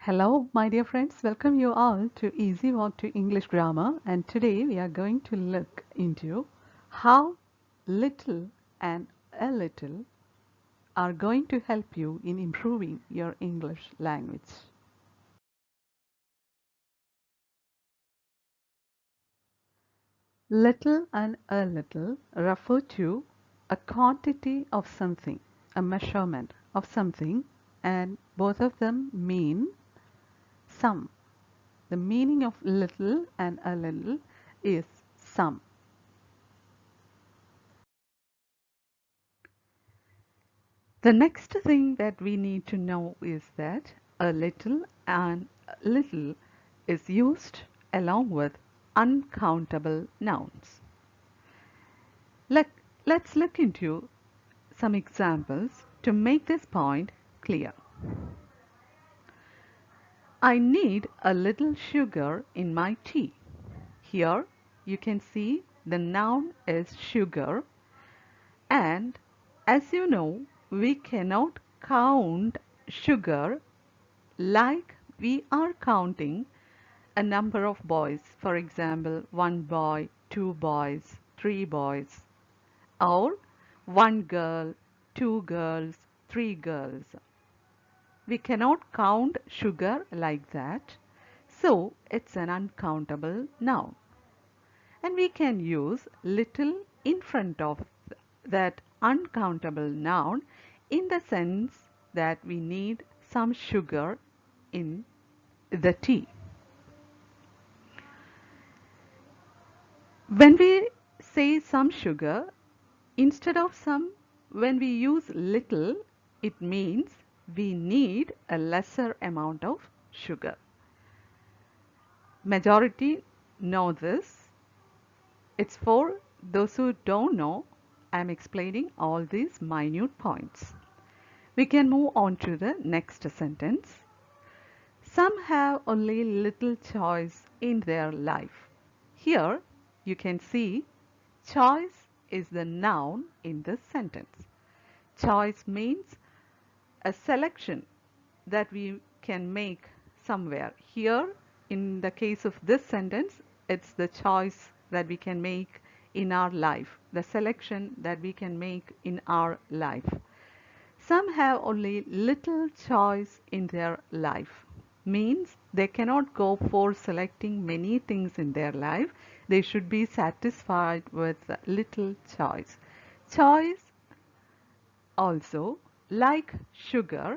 Hello, my dear friends. Welcome you all to Easy Walk to English Grammar. And today we are going to look into how little and a little are going to help you in improving your English language. Little and a little refer to a quantity of something, a measurement of something, and both of them mean some. The meaning of little and a little is some. The next thing that we need to know is that a little and little is used along with uncountable nouns. Let, let's look into some examples to make this point clear. I need a little sugar in my tea. Here you can see the noun is sugar, and as you know, we cannot count sugar like we are counting a number of boys. For example, one boy, two boys, three boys, or one girl, two girls, three girls. We cannot count sugar like that, so it's an uncountable noun. And we can use little in front of that uncountable noun in the sense that we need some sugar in the tea. When we say some sugar, instead of some, when we use little, it means we need a lesser amount of sugar. Majority know this. It's for those who don't know, I'm explaining all these minute points. We can move on to the next sentence. Some have only little choice in their life. Here you can see choice is the noun in this sentence. Choice means a selection that we can make somewhere. Here in the case of this sentence, it's the choice that we can make in our life, the selection that we can make in our life. Some have only little choice in their life. Means they cannot go for selecting many things in their life. They should be satisfied with little choice. Choice also, like sugar,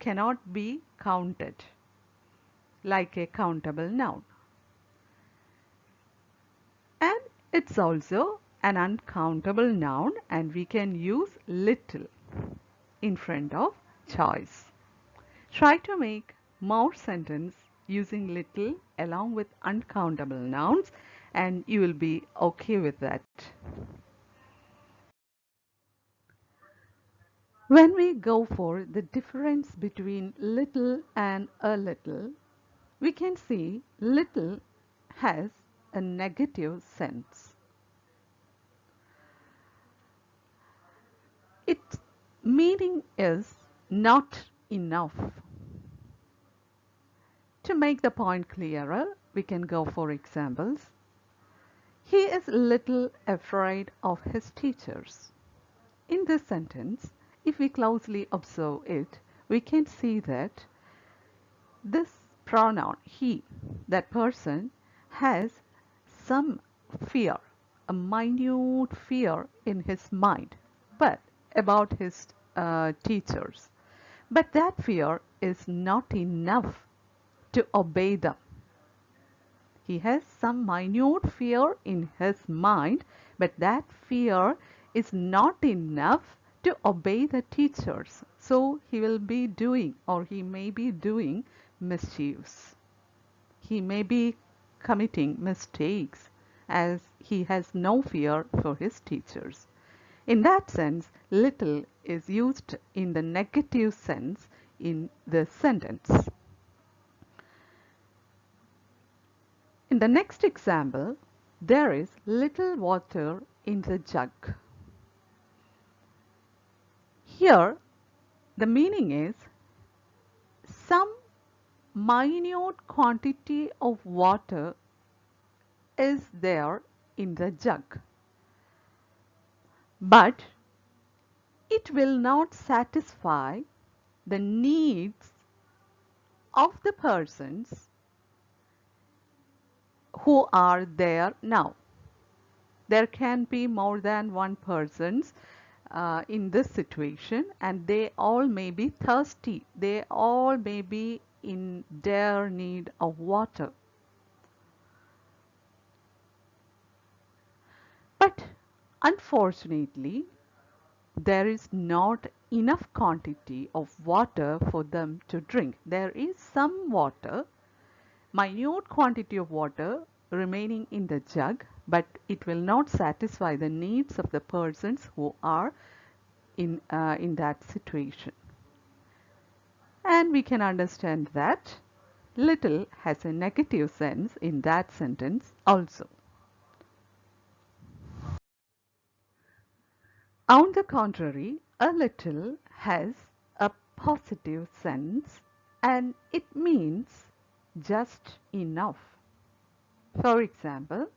cannot be counted like a countable noun. And it's also an uncountable noun, and we can use little in front of choice. Try to make more sentence using little along with uncountable nouns, and you will be okay with that. When we go for the difference between little and a little, we can see little has a negative sense. Its meaning is not enough. To make the point clearer, we can go for examples. He is little afraid of his teachers. In this sentence, if we closely observe it, we can see that this pronoun, he, that person, has some fear, a minute fear in his mind, but about his teachers. But that fear is not enough to obey them. He has some minute fear in his mind, but that fear is not enough to obey the teachers. So he will be doing, or he may be doing, mischiefs. He may be committing mistakes as he has no fear for his teachers. In that sense, little is used in the negative sense in this sentence. In the next example, there is little water in the jug. Here, the meaning is some minute quantity of water is there in the jug, but it will not satisfy the needs of the persons who are there now. There can be more than one persons in this situation, and they all may be thirsty. They all may be in dire need of water. But unfortunately, there is not enough quantity of water for them to drink. There is some water, minute quantity of water remaining in the jug, but it will not satisfy the needs of the persons who are in that situation. And we can understand that little has a negative sense in that sentence also. On the contrary, a little has a positive sense and it means just enough. For example,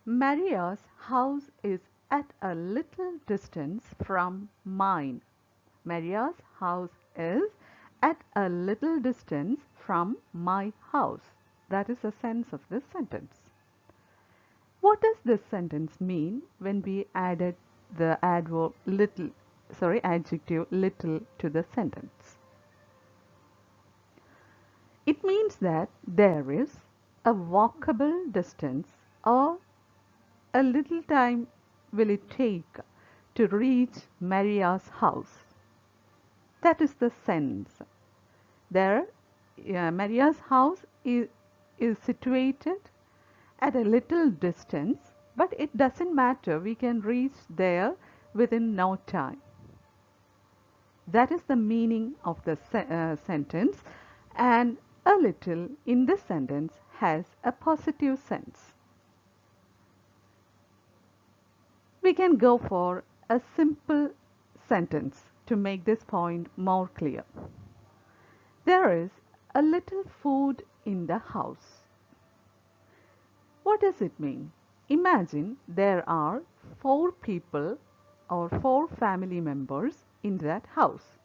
Maria's house is at a little distance from mine. Maria's house is at a little distance from my house. That is the sense of this sentence. What does this sentence mean when we added the adjective little to the sentence? It means that there is a walkable distance, or a little time will it take to reach Maria's house. That is the sense. Maria's house is situated at a little distance, but it doesn't matter. We can reach there within no time. That is the meaning of the sentence, and a little in this sentence has a positive sense. We can go for a simple sentence to make this point more clear. There is a little food in the house. What does it mean? Imagine there are 4 people or 4 family members in that house,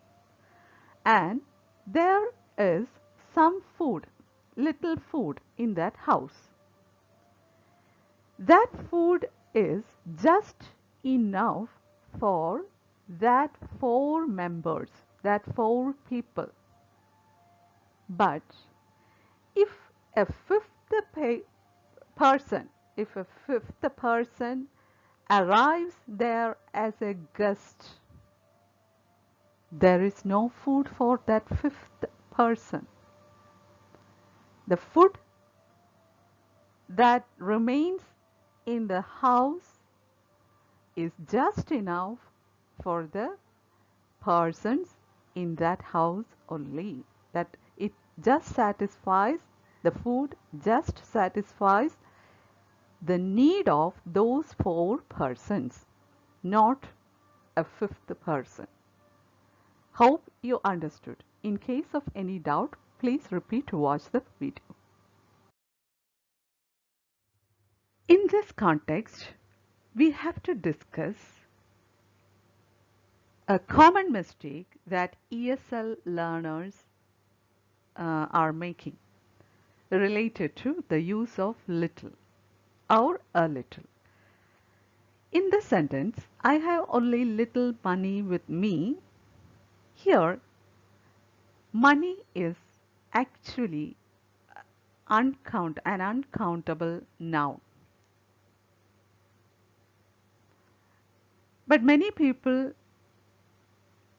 and there is some food, little food in that house. That food is just enough for that 4 members, that 4 people. But if a fifth person arrives there as a guest, there is no food for that 5th person. The food that remains in the house is just enough for the persons in that house only. That it just satisfies, the food just satisfies the need of those 4 persons, not a 5th person. Hope you understood. In case of any doubt, please repeat to watch the video. In this context, we have to discuss a common mistake that ESL learners are making related to the use of little or a little. In this sentence, I have only little money with me. Here, money is actually an uncountable noun. But many people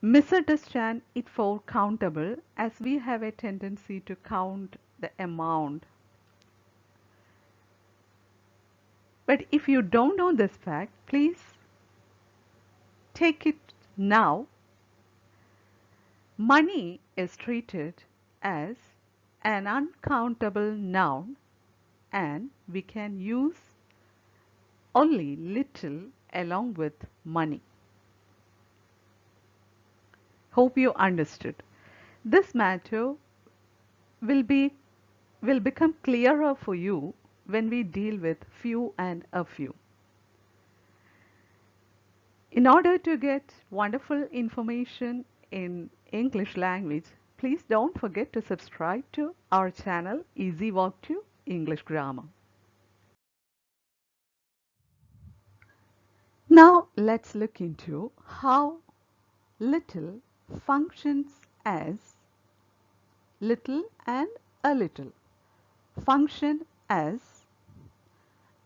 misunderstand it for countable, as we have a tendency to count the amount. But if you don't know this fact, please take it now. Money is treated as an uncountable noun, and we can use only little along with money. Hope you understood. This matter will be will become clearer for you when we deal with few and a few. In order to get wonderful information in English language, please don't forget to subscribe to our channel Easy Walk to English Grammar. Now let's look into how little functions as little and a little function as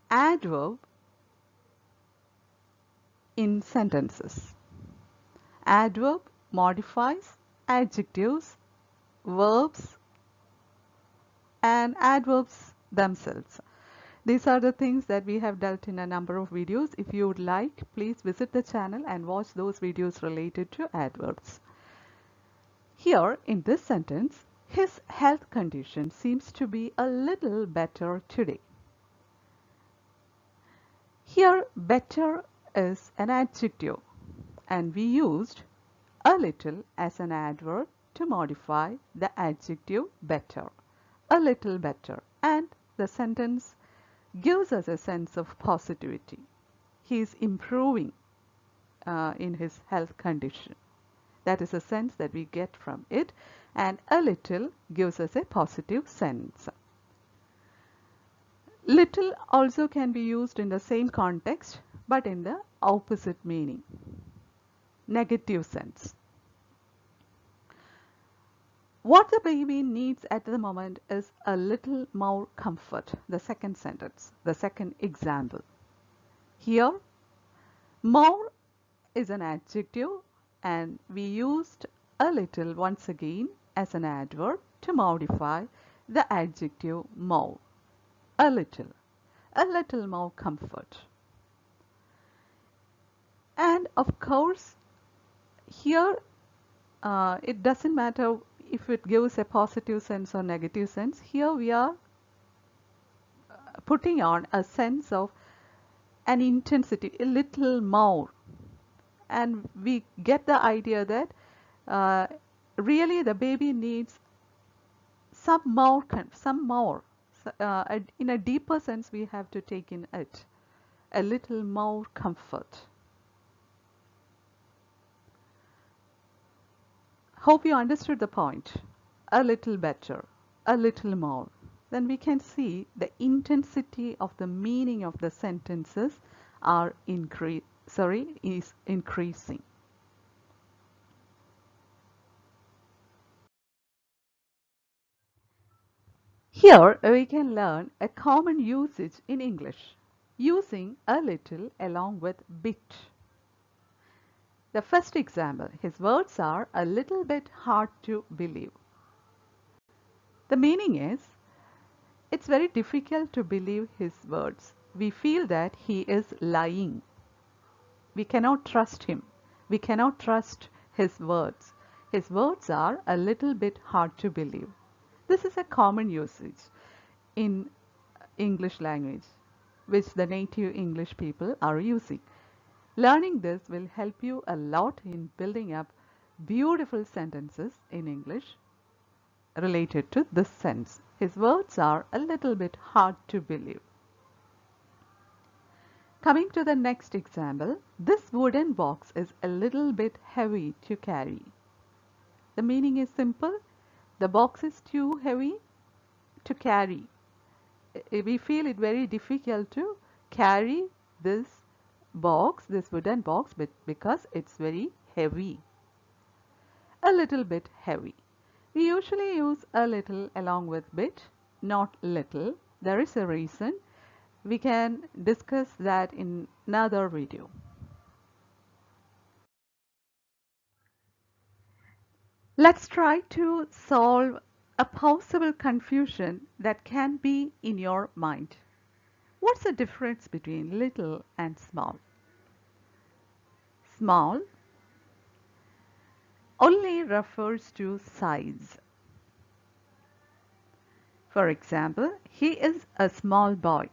adverb in sentences. Adverb modifies adjectives, verbs, and adverbs themselves. These are the things that we have dealt in a number of videos. If you would like, please visit the channel and watch those videos related to adverbs. Here in this sentence, his health condition seems to be a little better today. Here, better is an adjective, and we used a little as an adverb to modify the adjective better. A little better, and the sentence gives us a sense of positivity. He is improving in his health condition. That is a sense that we get from it, and a little gives us a positive sense. Little also can be used in the same context, but in the opposite meaning, negative sense. What the baby needs at the moment is a little more comfort. The second sentence, the second example. Here, more is an adjective, and we used a little once again as an adverb to modify the adjective more. A little more comfort. And of course, here it doesn't matter if it gives a positive sense or negative sense. Here we are putting on a sense of an intensity, a little more, and we get the idea that really the baby needs some more. In a deeper sense, we have to take in it, a little more comfort. Hope you understood the point. A little better, a little more. Then we can see the intensity of the meaning of the sentences is increasing. Here we can learn a common usage in English, using a little along with bit. The first example, his words are a little bit hard to believe. The meaning is, it's very difficult to believe his words. We feel that he is lying. We cannot trust him. We cannot trust his words. His words are a little bit hard to believe. This is a common usage in English language, which the native English people are using. Learning this will help you a lot in building up beautiful sentences in English related to this sense. His words are a little bit hard to believe. Coming to the next example, this wooden box is a little bit heavy to carry. The meaning is simple. The box is too heavy to carry. We feel it very difficult to carry this box, this wooden box, because it's very heavy. A little bit heavy. We usually use a little along with bit, not little. There is a reason. We can discuss that in another video. Let's try to solve a possible confusion that can be in your mind. What's the difference between little and small? Small only refers to size. For example, he is a small boy.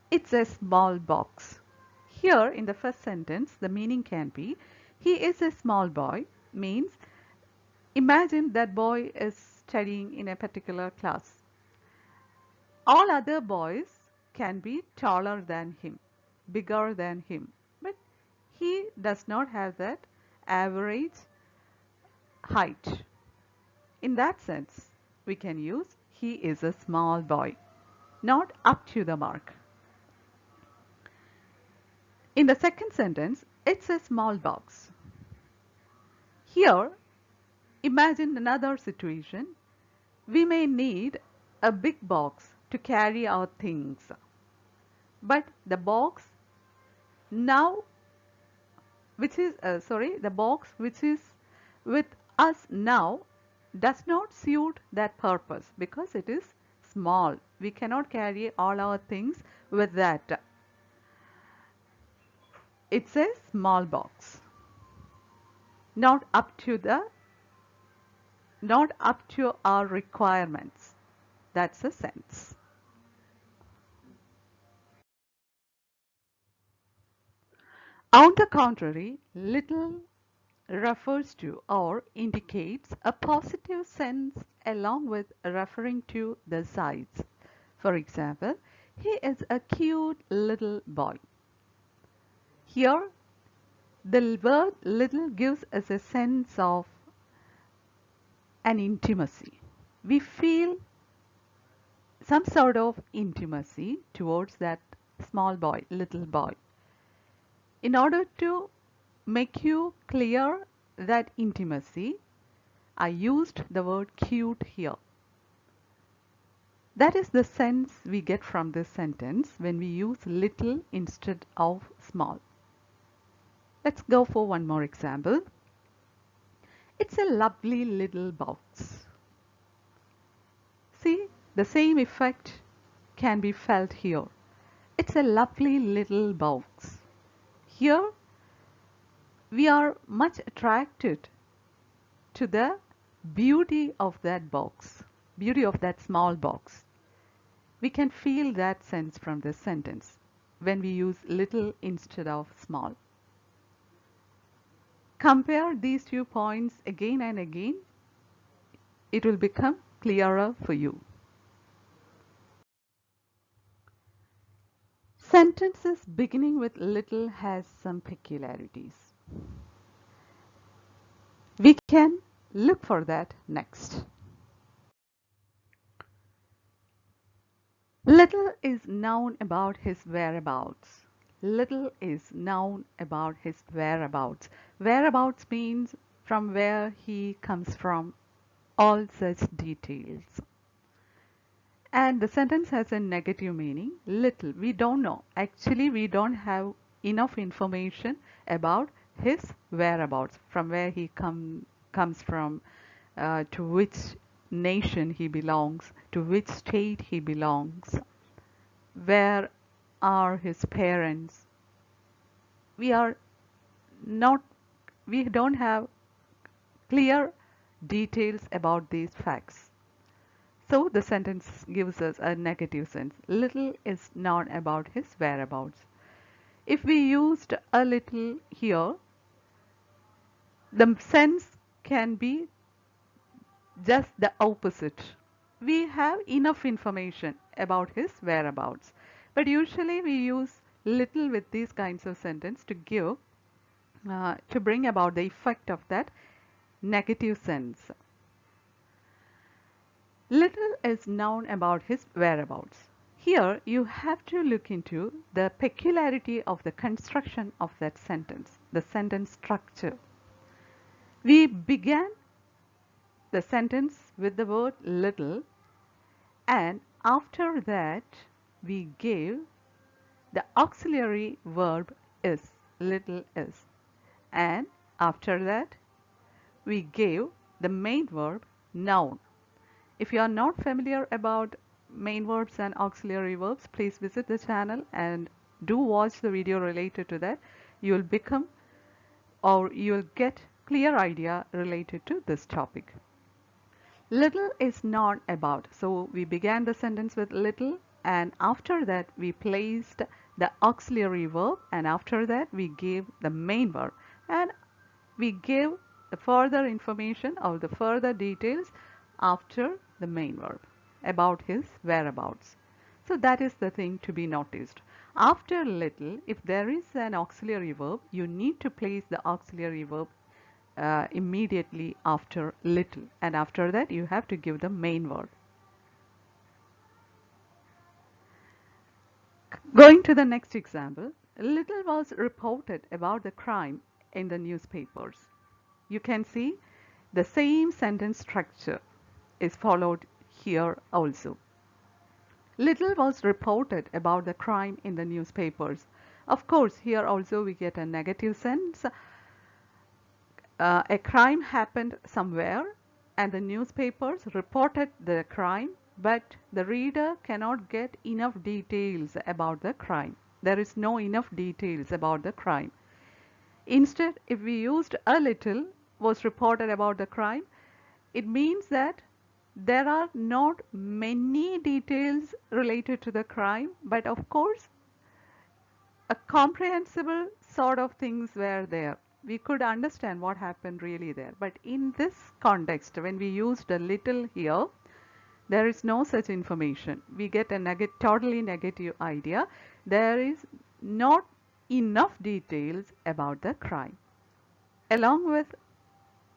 It's a small box. Here in the first sentence, the meaning can be, he is a small boy, means Imagine that boy is studying in a particular class. All other boys can be taller than him, bigger than him, but he does not have that average height. In that sense, we can use he is a small boy, not up to the mark. In the second sentence, it's a small box. Here, imagine another situation. We may need a big box to carry our things, but the box now the box which is with us now does not suit that purpose because it is small. We cannot carry all our things with that. It's a small box, not up to our requirements. That's the sense. On the contrary, little refers to or indicates a positive sense along with referring to the size. For example, he is a cute little boy. Here, the word little gives us a sense of an intimacy. We feel some sort of intimacy towards that small boy, little boy. In order to make you clear that intimacy, I used the word cute here. That is the sense we get from this sentence when we use little instead of small. Let's go for one more example. It's a lovely little box. See, the same effect can be felt here. It's a lovely little box. Here, we are much attracted to the beauty of that box, beauty of that small box. We can feel that sense from this sentence when we use little instead of small. Compare these 2 points again and again. It will become clearer for you. Sentences beginning with little has some peculiarities. We can look for that next. Little is known about his whereabouts. Little is known about his whereabouts. Whereabouts means from where he comes from, all such details. And the sentence has a negative meaning. Little, we don't know. Actually, we don't have enough information about his whereabouts, from where he comes from, to which nation he belongs, to which state he belongs, where are his parents. We are not, we don't have clear details about these facts. So the sentence gives us a negative sense. Little is known about his whereabouts. If we used a little here, the sense can be just the opposite. We have enough information about his whereabouts. But usually we use little with these kinds of sentence to to bring about the effect of that negative sense. Little is known about his whereabouts. Here you have to look into the peculiarity of the construction of that sentence, the sentence structure. We began the sentence with the word little, and after that we gave the auxiliary verb is, little is, and after that we gave the main verb noun. If you are not familiar about main verbs and auxiliary verbs, please visit the channel and do watch the video related to that. You will become, or you will get clear idea related to this topic. Little is not about. So we began the sentence with little, and after that we placed the auxiliary verb, and after that we gave the main verb, and we gave the further information or the further details after the main verb about his whereabouts. So that is the thing to be noticed. After little, if there is an auxiliary verb, you need to place the auxiliary verb immediately after little, and after that you have to give the main verb. Going to the next example, little was reported about the crime in the newspapers. You can see the same sentence structure is followed here also. Little was reported about the crime in the newspapers. Of course, here also we get a negative sense. A crime happened somewhere and the newspapers reported the crime, but the reader cannot get enough details about the crime. There is no enough details about the crime. Instead, if we used a little was reported about the crime, it means that there are not many details related to the crime, but of course a comprehensible sort of things were there. We could understand what happened really there. But in this context, when we used a little here, there is no such information. We get a totally negative idea. There is not enough details about the crime. Along with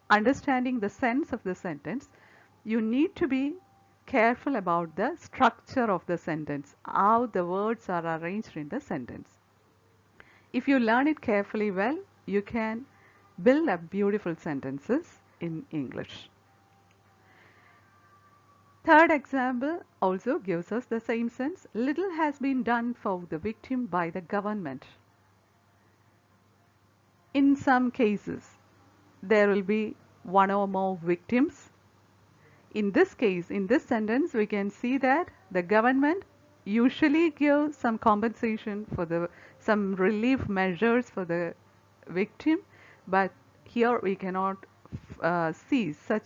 understanding the sense of the sentence, you need to be careful about the structure of the sentence, how the words are arranged in the sentence. If you learn it carefully well, you can build up beautiful sentences in English. Third example also gives us the same sense. Little has been done for the victim by the government. In some cases, there will be one or more victims. In this case, in this sentence, we can see that the government usually gives some compensation for some relief measures for the victim, but here we cannot see such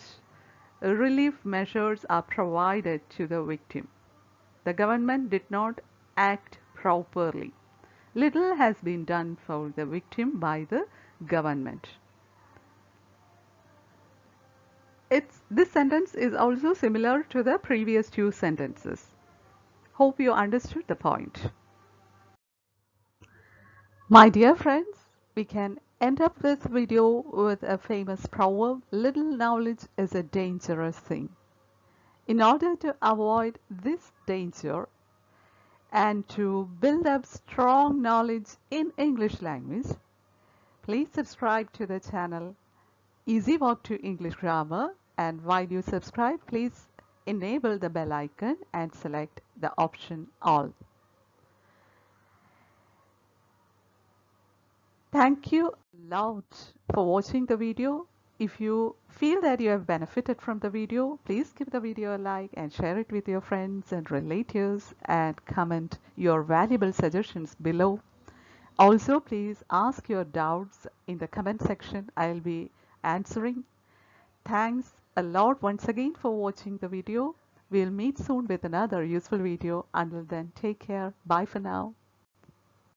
relief measures are provided to the victim. The government did not act properly. Little has been done for the victim by the government. This sentence is also similar to the previous two sentences. Hope you understood the point. My dear friends, we can end up this video with a famous proverb, little knowledge is a dangerous thing. In order to avoid this danger and to build up strong knowledge in English language, please subscribe to the channel Easy Walk to English Grammar, and while you subscribe, please enable the bell icon and select the option All. Thank you a lot for watching the video. If you feel that you have benefited from the video, please give the video a like and share it with your friends and relatives, and comment your valuable suggestions below. Also, please ask your doubts in the comment section. I'll be answering. Thanks a lot once again for watching the video. We'll meet soon with another useful video. Until then, take care. Bye for now.